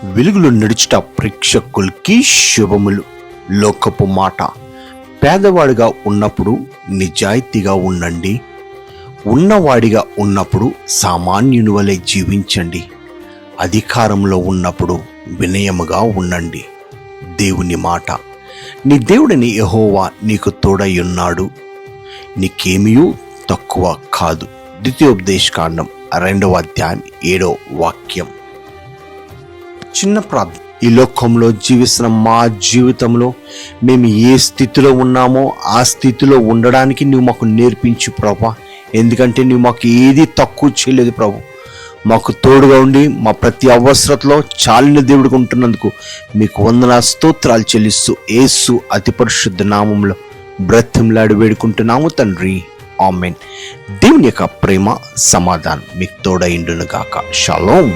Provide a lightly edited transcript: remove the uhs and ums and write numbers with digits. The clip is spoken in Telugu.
వెలుగులో నడుచుట ప్రేక్షకులకి శుభములు. లోకపు మాట. పేదవాడిగా ఉన్నప్పుడు నిజాయితీగా ఉండండి. ఉన్నవాడిగా ఉన్నప్పుడు సామాన్యుని వలె జీవించండి. అధికారంలో ఉన్నప్పుడు వినయముగా ఉండండి. దేవుని మాట. నీ దేవుడిని యెహోవా నీకు తోడయ్యున్నాడు, నీకేమీ తక్కువ కాదు. ద్వితీయోపదేశకాండం 2వ అధ్యాయం 7వ వాక్యం. చిన్న ప్రార్థన. ఈ లోకంలో జీవిస్తున్న మా జీవితంలో మేము ఏ స్థితిలో ఉన్నామో ఆ స్థితిలో ఉండడానికి నువ్వు మాకు నేర్పించు ప్రభా. ఎందుకంటే నువ్వు మాకు ఏది తక్కువ చేయలేదు ప్రభు. మాకు తోడుగా ఉండి మా ప్రతి అవసరతలో చాలిన దేవుడిగా ఉంటున్నందుకు మీకు వందన స్తోత్రాలు చెల్లిస్తూ యేసు అతి పరిశుద్ధ నామంలో బ్రతిమలాడి వేడుకుంటున్నాము తండ్రి. ఆమేన్. దేవుని యొక్క ప్రేమ సమాధానం మీకు తోడైండును గాక. షలోం.